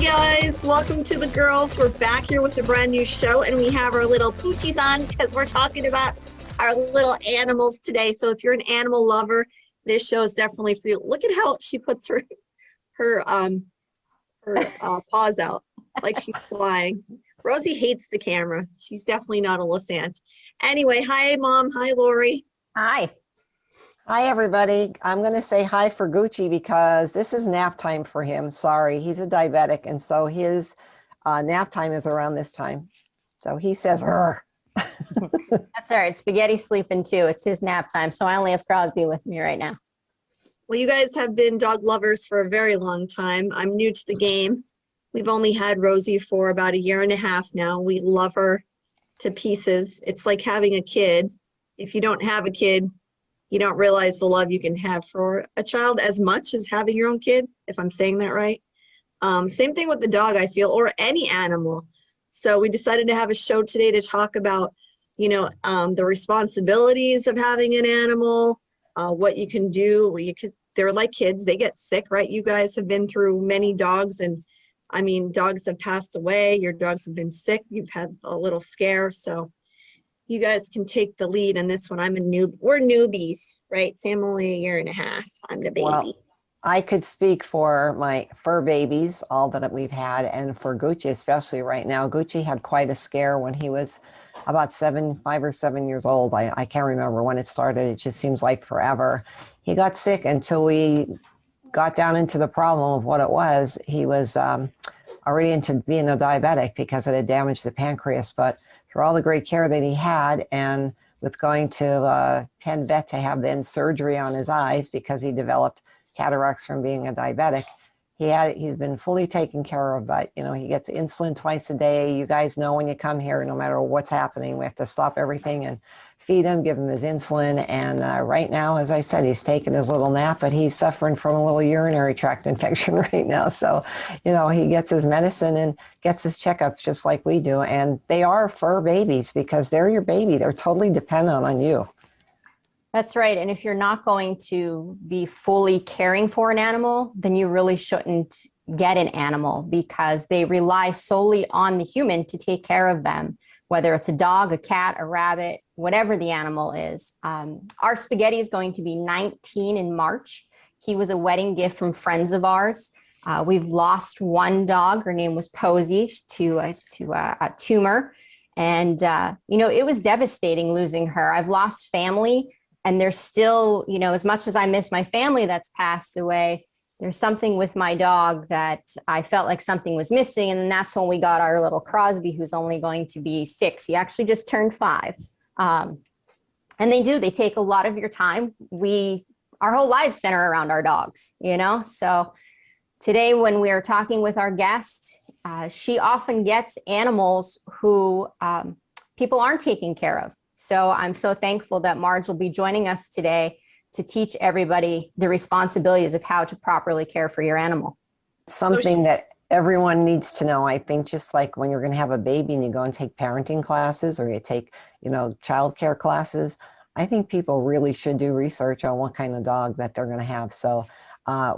Guys, welcome to the girls. We're back here with a brand new show, and we have our little poochies on because we're talking about our little animals today. So if you're an animal lover, this show is definitely for you. Look at how she puts her paws out like she's flying. Rosie hates the camera. She's definitely not a Lysant. Anyway, hi Mom, hi Lori. Hi. Hi, everybody. I'm going to say hi for Gucci because this is nap time for him. Sorry, he's a diabetic, and so his nap time is around this time. So he says, "Rrr." That's all right. Spaghetti's sleeping too. It's his nap time, so I only have Crosby with me right now. Well, you guys have been dog lovers for a very long time. I'm new to the game. We've only had Rosie for about 1.5 years now. We love her to pieces. It's like having a kid. If you don't have a kid, you don't realize the love you can have for a child as much as having your own kid, if I'm saying that right. Same thing with the dog, I feel, or any animal. So we decided to have a show today to talk about, the responsibilities of having an animal, what you can do. They're like kids, they get sick, right? You guys have been through many dogs, and I mean, dogs have passed away, your dogs have been sick, you've had a little scare, so you guys can take the lead on this one. I'm a noob. We're newbies, right? Sam only 1.5 years. I'm the baby. Well, I could speak for my fur babies, all that we've had, and for Gucci, especially right now. Gucci had quite a scare when he was about 5 or 7 years old. I can't remember when it started. It just seems like forever. He got sick until we got down into the problem of what it was. He was already into being a diabetic because it had damaged the pancreas, but for all the great care that he had, and with going to Penn Vet to have then surgery on his eyes because he developed cataracts from being a diabetic, he's been fully taken care of. But he gets insulin twice a day. You guys know when you come here, no matter what's happening, we have to stop everything and feed him, give him his insulin. And right now, as I said, he's taking his little nap, but he's suffering from a little urinary tract infection right now. So, he gets his medicine and gets his checkups just like we do. And they are fur babies because they're your baby. They're totally dependent on you. That's right. And if you're not going to be fully caring for an animal, then you really shouldn't get an animal because they rely solely on the human to take care of them, whether it's a dog, a cat, a rabbit, whatever the animal is. Our Spaghetti is going to be 19 in March. He was a wedding gift from friends of ours. We've lost one dog. Her name was Posey to a tumor. And, it was devastating losing her. I've lost family. And there's still, as much as I miss my family that's passed away, there's something with my dog that I felt like something was missing. And that's when we got our little Crosby, who's only going to be 6. He actually just turned 5. And they take a lot of your time. Our whole lives center around our dogs, So today when we are talking with our guest, she often gets animals who people aren't taking care of. So I'm so thankful that Marge will be joining us today to teach everybody the responsibilities of how to properly care for your animal. Something that everyone needs to know, I think, just like when you're going to have a baby and you go and take parenting classes or you take, childcare classes, I think people really should do research on what kind of dog that they're going to have. So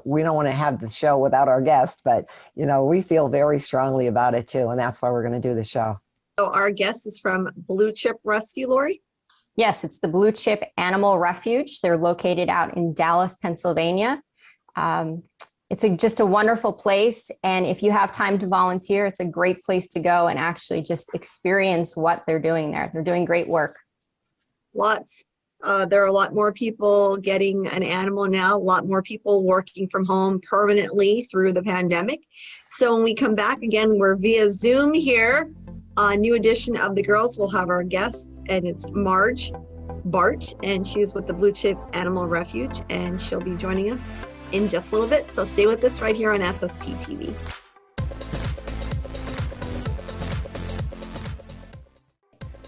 we don't want to have the show without our guest, but, we feel very strongly about it too. And that's why we're going to do the show. So our guest is from Blue Chip Rescue, Lori? Yes, it's the Blue Chip Animal Refuge. They're located out in Dallas, Pennsylvania. It's just a wonderful place. And if you have time to volunteer, it's a great place to go and actually just experience what they're doing there. They're doing great work. Lots. There are a lot more people getting an animal now, a lot more people working from home permanently through the pandemic. So when we come back again, we're via Zoom here. A new edition of The Girls. We'll have our guests, and it's Margaret Bart, and she's with the Blue Chip Animal Refuge, and she'll be joining us in just a little bit. So stay with us right here on SSP TV.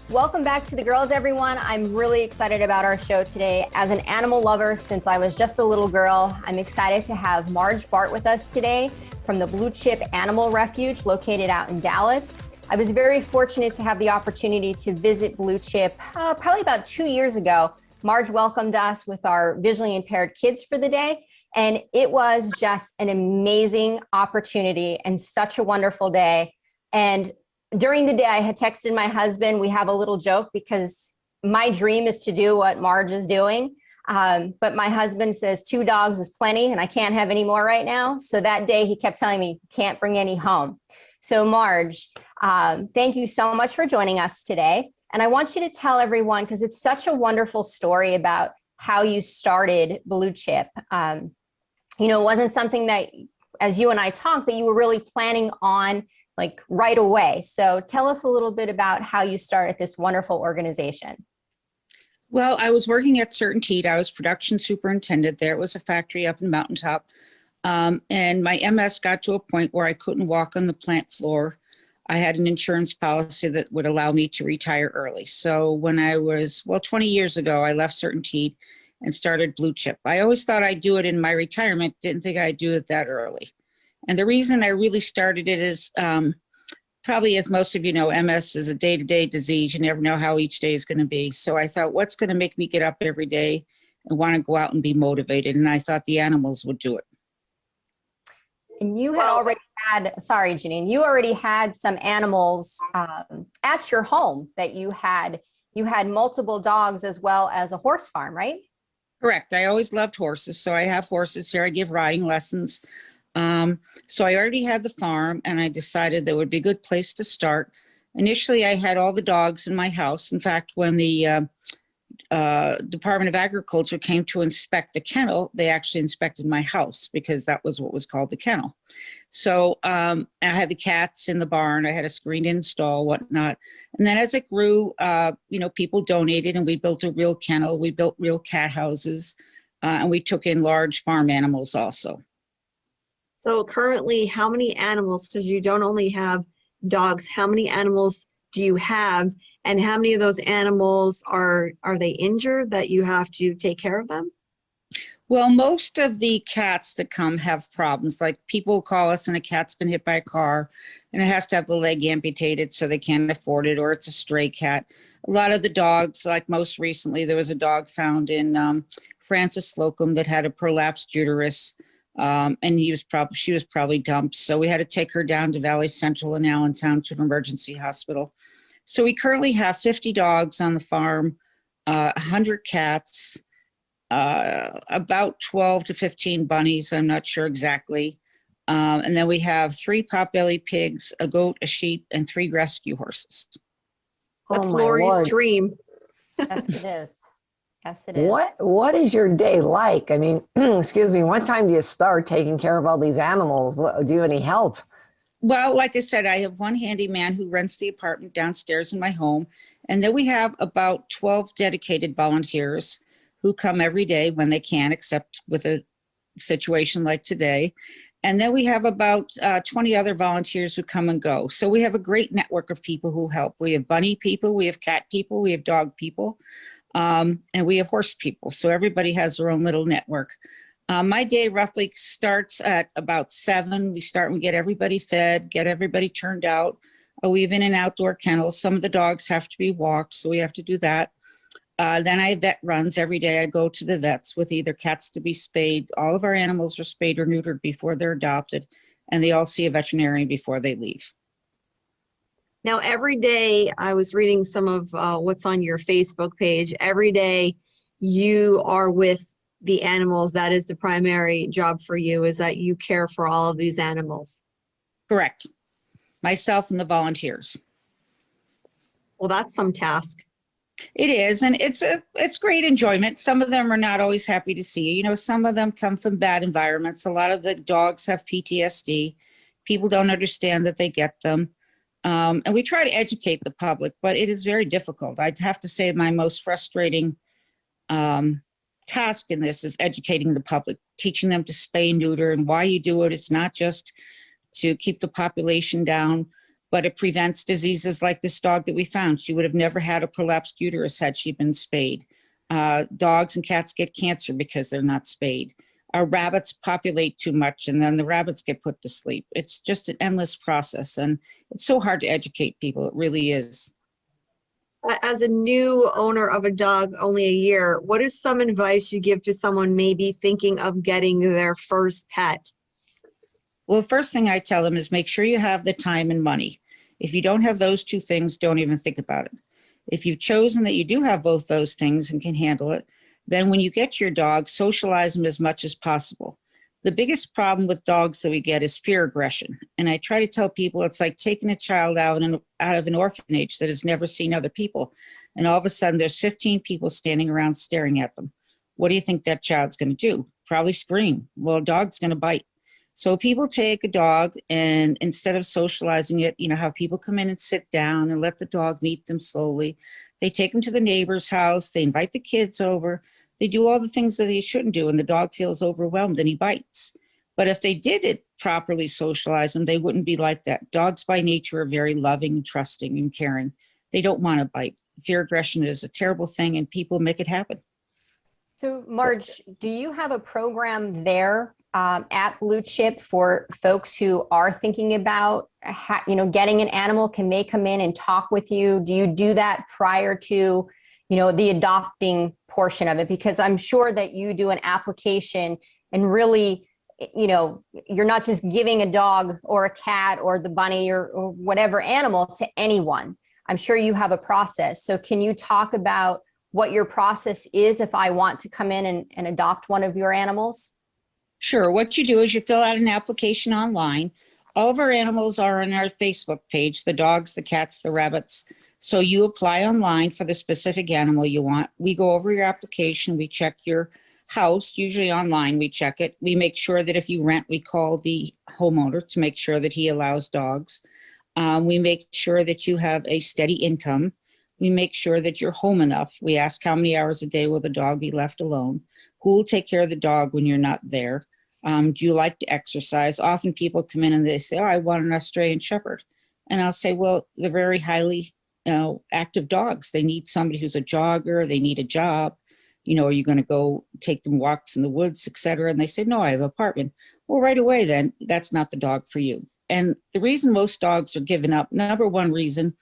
Welcome back to The Girls, everyone. I'm really excited about our show today. As an animal lover since I was just a little girl, I'm excited to have Margaret Bart with us today from the Blue Chip Animal Refuge located out in Dallas. I was very fortunate to have the opportunity to visit Blue Chip probably about 2 years ago. Marge welcomed us with our visually impaired kids for the day, and it was just an amazing opportunity and such a wonderful day. And during the day, I had texted my husband. We have a little joke because my dream is to do what Marge is doing. But my husband says 2 dogs is plenty and I can't have any more right now. So that day he kept telling me, you can't bring any home. So Marge, thank you so much for joining us today. And I want you to tell everyone, because it's such a wonderful story about how you started Blue Chip. You know, it wasn't something that, as you and I talked, that you were really planning on like right away. So tell us a little bit about how you started this wonderful organization. Well, I was working at s18e. I was production superintendent there. It was a factory up in Mountaintop. And my MS got to a point where I couldn't walk on the plant floor. I had an insurance policy that would allow me to retire early. So when I was, 20 years ago, I left s18e and started Blue Chip. I always thought I'd do it in my retirement, didn't think I'd do it that early. And the reason I really started it is probably, as most of you know, MS is a day-to-day disease. You never know how each day is going to be. So I thought, what's going to make me get up every day and want to go out and be motivated? And I thought the animals would do it. And you had already had, sorry, Janine, you already had some animals at your home that you had multiple dogs as well as a horse farm, right? Correct. I always loved horses. So I have horses here. I give riding lessons. So I already had the farm and I decided that would be a good place to start. Initially, I had all the dogs in my house. In fact, when the Department of Agriculture came to inspect the kennel, they actually inspected my house because that was what was called the kennel. So I had the cats in the barn. I had a screened-in stall, whatnot. And then as it grew, people donated and we built a real kennel. We built real cat houses and we took in large farm animals also. So currently, how many animals, because you don't only have dogs, how many animals do you have? And how many of those animals are they injured that you have to take care of them? Well, most of the cats that come have problems. Like people call us and a cat's been hit by a car and it has to have the leg amputated so they can't afford it, or it's a stray cat. A lot of the dogs, like most recently, there was a dog found in Francis Slocum that had a prolapsed uterus. And she was probably dumped. So we had to take her down to Valley Central in Allentown to an emergency hospital. So we currently have 50 dogs on the farm, 100 cats, about 12 to 15 bunnies. I'm not sure exactly. And then we have 3 potbelly pigs, a goat, a sheep, and 3 rescue horses. That's Oh my Lori's Lord. dream. Yes, it is. Yes, it is. What is your day like? I mean, excuse me, what time do you start taking care of all these animals? Do you any help? Well, like I said, I have one handyman who rents the apartment downstairs in my home. And then we have about 12 dedicated volunteers who come every day when they can, except with a situation like today. And then we have about 20 other volunteers who come and go. So we have a great network of people who help. We have bunny people, we have cat people, we have dog people, and we have horse people. So everybody has their own little network. My day roughly starts at about 7. We start and we get everybody fed, get everybody turned out. We have in and outdoor kennels. Some of the dogs have to be walked, so we have to do that. Then I have vet runs every day. I go to the vets with either cats to be spayed. All of our animals are spayed or neutered before they're adopted, and they all see a veterinarian before they leave. Now, every day, I was reading some of what's on your Facebook page. Every day you are with the animals. That is the primary job for you, is that you care for all of these animals. Correct. Myself and the volunteers. Well, that's some task. It is, and it's great enjoyment. Some of them are not always happy to see you. You know, some of them come from bad environments. A lot of the dogs have PTSD. People don't understand that they get them. And we try to educate the public, but it is very difficult. I'd have to say my most frustrating task in this is educating the public, teaching them to spay and neuter and why you do it. It's not just to keep the population down, but it prevents diseases like this dog that we found. She would have never had a prolapsed uterus had she been spayed. Dogs and cats get cancer because they're not spayed. Our rabbits populate too much, and then the rabbits get put to sleep. It's just an endless process, and it's so hard to educate people. It really is. As a new owner of a dog, only a year, what is some advice you give to someone maybe thinking of getting their first pet? Well, the first thing I tell them is make sure you have the time and money. If you don't have those two things, don't even think about it. If you've chosen that you do have both those things and can handle it, then when you get your dog, socialize them as much as possible. The biggest problem with dogs that we get is fear aggression. And I try to tell people it's like taking a child out of an orphanage that has never seen other people. And all of a sudden there's 15 people standing around staring at them. What do you think that child's going to do? Probably scream. Well, a dog's going to bite. So people take a dog and instead of socializing it, have people come in and sit down and let the dog meet them slowly. They take them to the neighbor's house. They invite the kids over. They do all the things that he shouldn't do, and the dog feels overwhelmed and he bites. But if they did it properly, socialize them, they wouldn't be like that. Dogs by nature are very loving, trusting, and caring. They don't want to bite. Fear aggression is a terrible thing, and people make it happen. So Marge, do you have a program there at Blue Chip for folks who are thinking about getting an animal? Can they come in and talk with you? Do you do that prior to the adopting portion of it? Because I'm sure that you do an application and really, you're not just giving a dog or a cat or the bunny or whatever animal to anyone. I'm sure you have a process. So can you talk about what your process is if I want to come in and adopt one of your animals? Sure. What you do is you fill out an application online. All of our animals are on our Facebook page, the dogs, the cats, the rabbits. So you apply online for the specific animal you want. We go over your application. We check your house, usually online, we check it. We make sure that if you rent, we call the homeowner to make sure that he allows dogs. We make sure that you have a steady income. We make sure that you're home enough. We ask how many hours a day will the dog be left alone? Who will take care of the dog when you're not there? Do you like to exercise? Often people come in and they say, oh, I want an Australian Shepherd. And I'll say, well, they're very highly active dogs. They need somebody who's a jogger. They need a job. Are you going to go take them walks in the woods, et cetera? And they say, no, I have an apartment. Well, right away, then that's not the dog for you. And the reason most dogs are given up, number one reason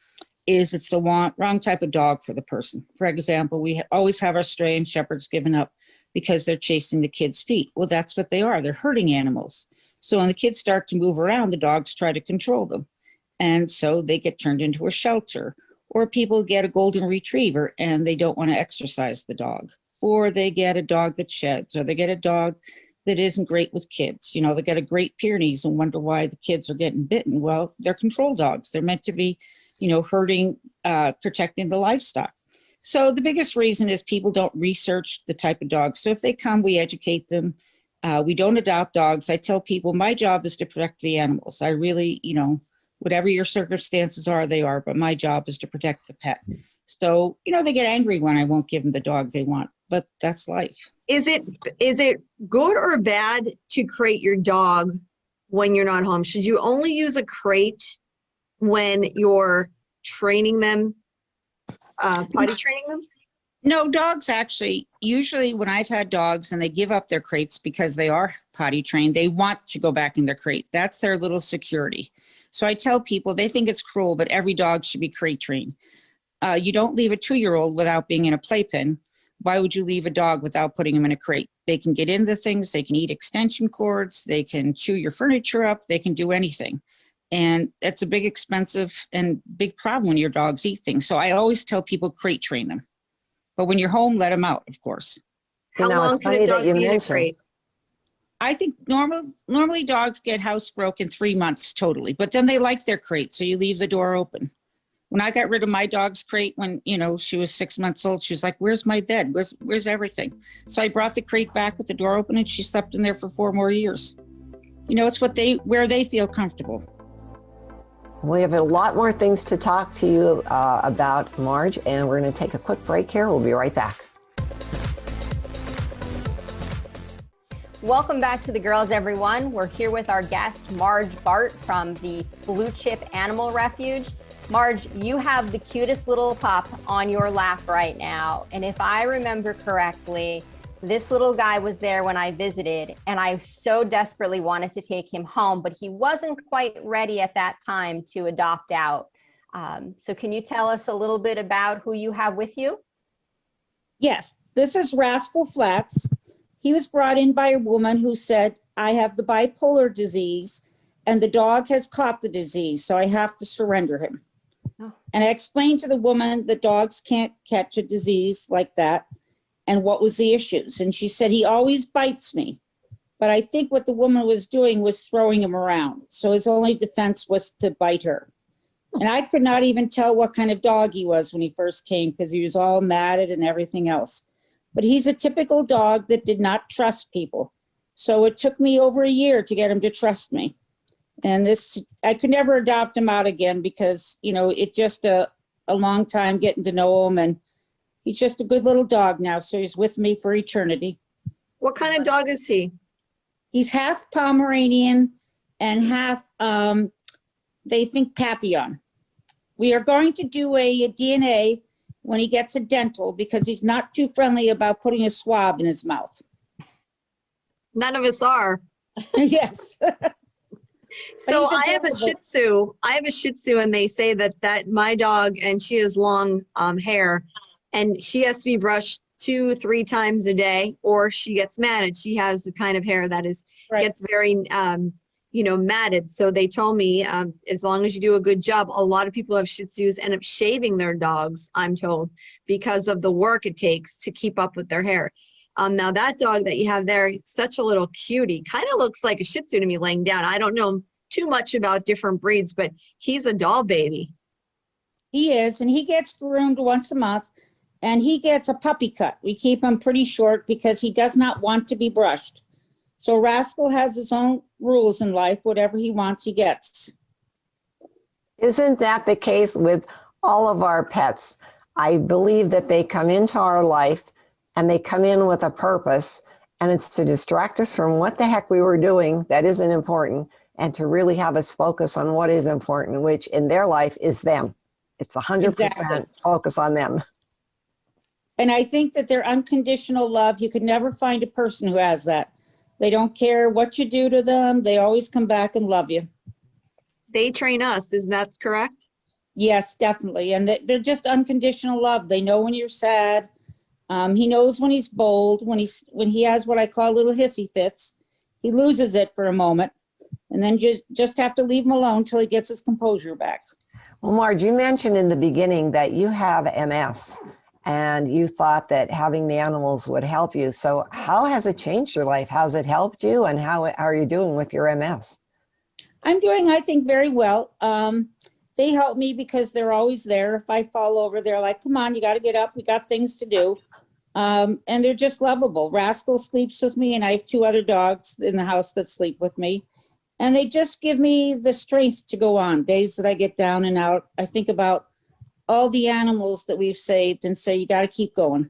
is it's the wrong type of dog for the person. For example, we always have Australian Shepherds given up because they're chasing the kids' feet. Well, that's what they are. They're herding animals. So when the kids start to move around, the dogs try to control them. And so they get turned into a shelter. Or people get a golden retriever and they don't want to exercise the dog. Or they get a dog that sheds, or they get a dog that isn't great with kids. They get a Great Pyrenees and wonder why the kids are getting bitten. Well, they're control dogs. They're meant to be, herding, protecting the livestock. So the biggest reason is people don't research the type of dog. So if they come, we educate them. We don't adopt dogs. I tell people my job is to protect the animals. I really, whatever your circumstances are, they are, but my job is to protect the pet. So, they get angry when I won't give them the dog they want, but that's life. Is it good or bad to crate your dog when you're not home? Should you only use a crate when you're training them, potty training them? No, dogs actually, usually when I've had dogs and they give up their crates because they are potty trained, they want to go back in their crate. That's their little security. So I tell people, they think it's cruel, but every dog should be crate trained. You don't leave a 2-year-old without being in a playpen. Why would you leave a dog without putting him in a crate? They can get into things, they can eat extension cords, they can chew your furniture up, they can do anything. And that's a big expensive and big problem when your dogs eat things. So I always tell people crate train them. But when you're home, let them out, of course. How long can a dog be in a crate? I think normally dogs get housebroken in 3 months totally, but then they like their crate, so you leave the door open. When I got rid of my dog's crate when, she was 6 months old, she was like, where's my bed? Where's everything? So I brought the crate back with the door open and she slept in there for 4 more years. It's where they feel comfortable. We have a lot more things to talk to you about, Marge, and we're going to take a quick break here. We'll be right back. Welcome back to The Girls, everyone. We're here with our guest, Margaret Bart from the Blue Chip Animal Refuge. Marge, you have the cutest little pup on your lap right now. And if I remember correctly, This little guy was there when I visited, and I so desperately wanted to take him home, but he wasn't quite ready at that time to adopt out. So can you tell us a little bit about who you have with you? Yes, this is Rascal Flats. He was brought in by a woman who said, I have the bipolar disease and the dog has caught the disease, so I have to surrender him. Oh. And I explained to the woman that dogs can't catch a disease like that and what was the issues. And she said, he always bites me. But I think what the woman was doing was throwing him around. So his only defense was to bite her. And I could not even tell what kind of dog he was when he first came because he was all matted and everything else. But he's a typical dog that did not trust people. So it took me over a year to get him to trust me. And I could never adopt him out again because, it just a long time getting to know him. And he's just a good little dog now. So he's with me for eternity. What kind of dog is he? He's half Pomeranian and half, they think Papillon. We are going to do a DNA when he gets a dental because he's not too friendly about putting a swab in his mouth. None of us are. Yes. So he's I have a adorable. Shih Tzu. I have a Shih Tzu, and they say that my dog, and she has long hair, and she has to be brushed 2-3 times a day, or she gets matted. She has the kind of hair that Right. gets very matted. So they told me as long as you do a good job, a lot of people who have Shih Tzus end up shaving their dogs, I'm told, because of the work it takes to keep up with their hair. Now that dog that you have there, such a little cutie, kind of looks like a Shih Tzu to me laying down. I don't know too much about different breeds, but he's a doll baby. He is, and he gets groomed once a month, and he gets a puppy cut. We keep him pretty short because he does not want to be brushed. So Rascal has his own rules in life. Whatever he wants, he gets. Isn't that the case with all of our pets? I believe that they come into our life and they come in with a purpose, and it's to distract us from what the heck we were doing that isn't important, and to really have us focus on what is important, which in their life is them. It's 100% Exactly. focus on them. And I think that their unconditional love, you could never find a person who has that. They don't care what you do to them. They always come back and love you. They train us, is that correct? Yes, definitely. And they're just unconditional love. They know when you're sad. He knows when he's bold, when he has what I call little hissy fits. He loses it for a moment, and then just have to leave him alone till he gets his composure back. Well, Marge, you mentioned in the beginning that you have MS, and you thought that having the animals would help you. So how has it changed your life? How's it helped you, and how are you doing with your MS? I'm doing, I think, very well. They help me because they're always there. If I fall over, they're like, come on, you got to get up. We got things to do. And they're just lovable. Rascal sleeps with me, and I have 2 other dogs in the house that sleep with me. And they just give me the strength to go on. Days that I get down and out, I think about all the animals that we've saved and say, you got to keep going.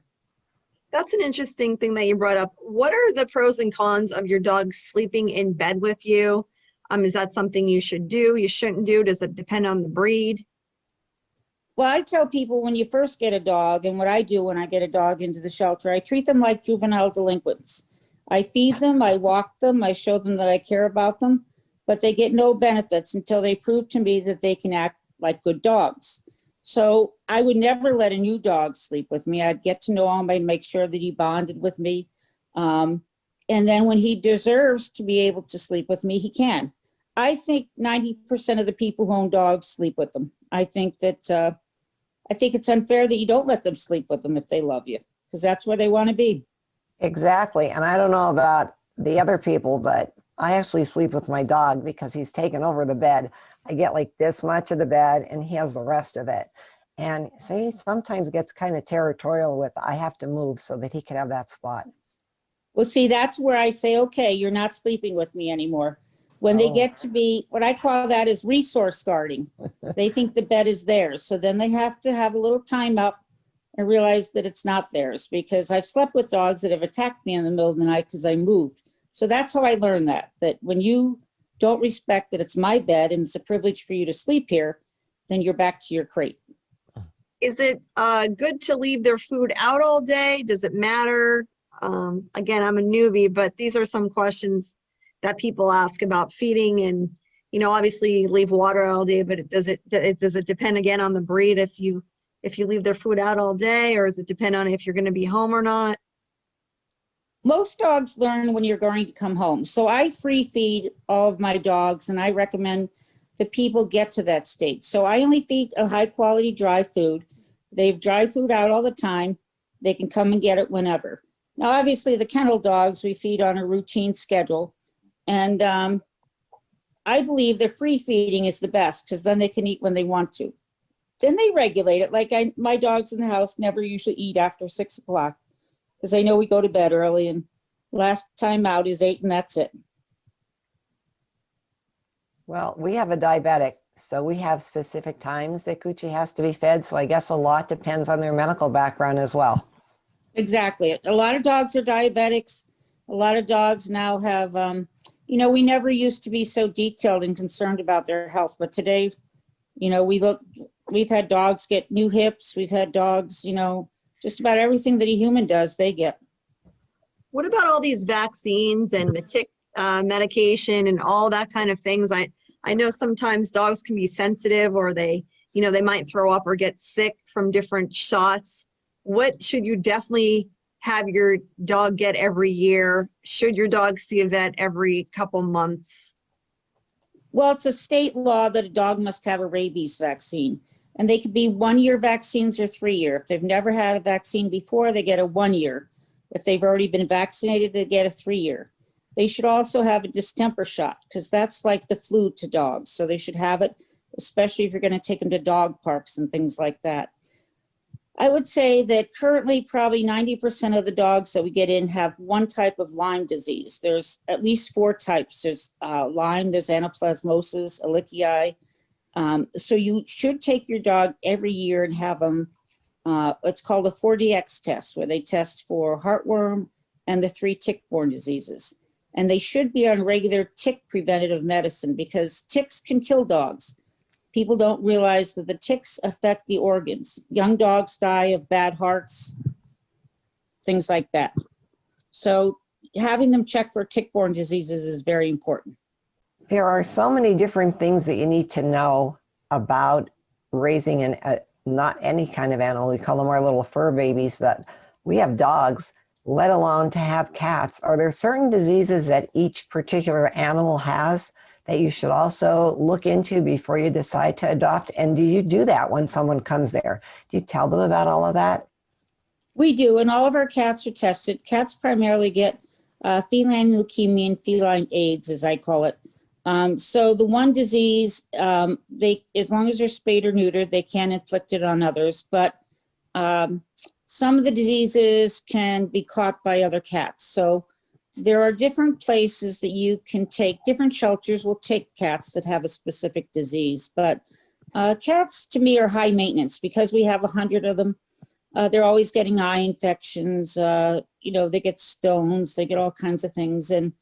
That's an interesting thing that you brought up. What are the pros and cons of your dog sleeping in bed with you? Is that something you should do, you shouldn't do? Does it depend on the breed? Well, I tell people when you first get a dog, and what I do when I get a dog into the shelter, I treat them like juvenile delinquents. I feed them, I walk them, I show them that I care about them, but they get no benefits until they prove to me that they can act like good dogs. So I would never let a new dog sleep with me. I'd get to know him, I'd make sure that he bonded with me. And then when he deserves to be able to sleep with me, he can. I think 90% of the people who own dogs sleep with them. I think it's unfair that you don't let them sleep with them if they love you, because that's where they want to be. Exactly. And I don't know about the other people, but I actually sleep with my dog because he's taken over the bed. I get like this much of the bed and he has the rest of it. And so he sometimes gets kind of territorial with, I have to move so that he can have that spot. Well, see, that's where I say, okay, you're not sleeping with me anymore. When they get to be, what I call that is resource guarding. They think the bed is theirs. So then they have to have a little time up and realize that it's not theirs, because I've slept with dogs that have attacked me in the middle of the night because I moved. So that's how I learned that when you don't respect that it's my bed and it's a privilege for you to sleep here, then you're back to your crate. Is it good to leave their food out all day? Does it matter? Again, I'm a newbie, but these are some questions that people ask about feeding. And, you know, obviously you leave water all day, but does it depend again on the breed if you leave their food out all day, or does it depend on if you're going to be home or not? Most dogs learn when you're going to come home. So I free feed all of my dogs, and I recommend that people get to that state. So I only feed a high quality dry food. They have dry food out all the time. They can come and get it whenever. Now, obviously the kennel dogs, we feed on a routine schedule. And I believe the free feeding is the best, because then they can eat when they want to. Then they regulate it. Like my dogs in the house never usually eat after 6 o'clock, because I know we go to bed early, and last time out is 8, and that's it. Well, we have a diabetic, so we have specific times that Gucci has to be fed. So I guess a lot depends on their medical background as well. Exactly. A lot of dogs are diabetics. A lot of dogs now have, you know, we never used to be so detailed and concerned about their health, but today, you know, we've had dogs get new hips. We've had dogs, you know, just about everything that a human does, they get. What about all these vaccines and the tick medication and all that kind of things? I know sometimes dogs can be sensitive, or they might throw up or get sick from different shots. What should you definitely have your dog get every year? Should your dog see a vet every couple months? Well, it's a state law that a dog must have a rabies vaccine, and they could be 1-year vaccines or 3-year. If they've never had a vaccine before, they get a 1-year. If they've already been vaccinated, they get a 3-year. They should also have a distemper shot, because that's like the flu to dogs. So they should have it, especially if you're going to take them to dog parks and things like that. I would say that currently probably 90% of the dogs that we get in have one type of Lyme disease. There's at least 4 types. There's Lyme, there's anaplasmosis, ehrlichii. So you should take your dog every year and have them, it's called a 4DX test, where they test for heartworm and the 3 tick-borne diseases. And they should be on regular tick preventative medicine, because ticks can kill dogs. People don't realize that the ticks affect the organs. Young dogs die of bad hearts, things like that. So having them check for tick-borne diseases is very important. There are so many different things that you need to know about raising not any kind of animal. We call them our little fur babies, but we have dogs, let alone to have cats. Are there certain diseases that each particular animal has that you should also look into before you decide to adopt? And do you do that when someone comes there? Do you tell them about all of that? We do, and all of our cats are tested. Cats primarily get feline leukemia and feline AIDS, as I call it. So the one disease, as long as they're spayed or neutered, they can inflict it on others. But some of the diseases can be caught by other cats. So there are different places that you can take. Different shelters will take cats that have a specific disease. But cats, to me, are high maintenance, because we have 100 of them. They're always getting eye infections. You know, they get stones. They get all kinds of things. And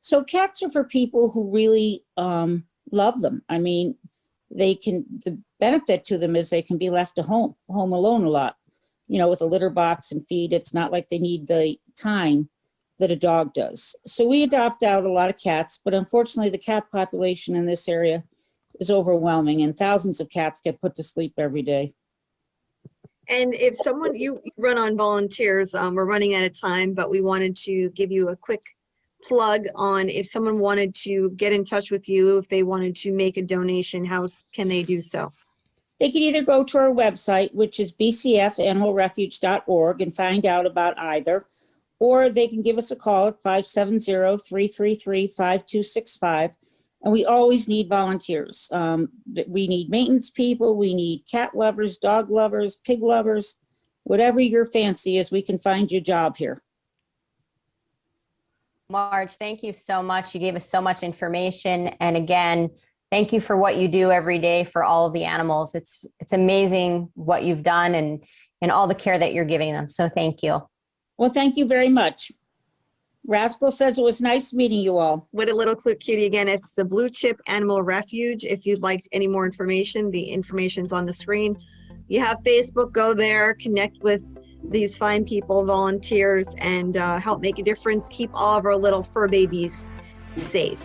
so cats are for people who really love them. I mean, the benefit to them is they can be left at home alone a lot, you know, with a litter box and feed. It's not like they need the time that a dog does. So we adopt out a lot of cats, but unfortunately the cat population in this area is overwhelming, and thousands of cats get put to sleep every day. And if someone, you run on volunteers, we're running out of time, but we wanted to give you a quick plug on if someone wanted to get in touch with you, if they wanted to make a donation, how can they do so? They can either go to our website, which is bcfanimalrefuge.org, and find out about either, or they can give us a call at 570-333-5265. And we always need volunteers. We need maintenance people. We need cat lovers, dog lovers, pig lovers, whatever your fancy is, we can find you a job here. Marge, thank you so much. You gave us so much information. And again, thank you for what you do every day for all of the animals. It's amazing what you've done and all the care that you're giving them. So thank you. Well, thank you very much. Rascal says it was nice meeting you all. What a little cutie again. It's the Blue Chip Animal Refuge. If you'd like any more information, the information's on the screen. You have Facebook, go there, connect with these fine people, volunteers, and help make a difference, keep all of our little fur babies safe.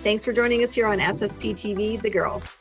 Thanks for joining us here on SSP TV, The Girls.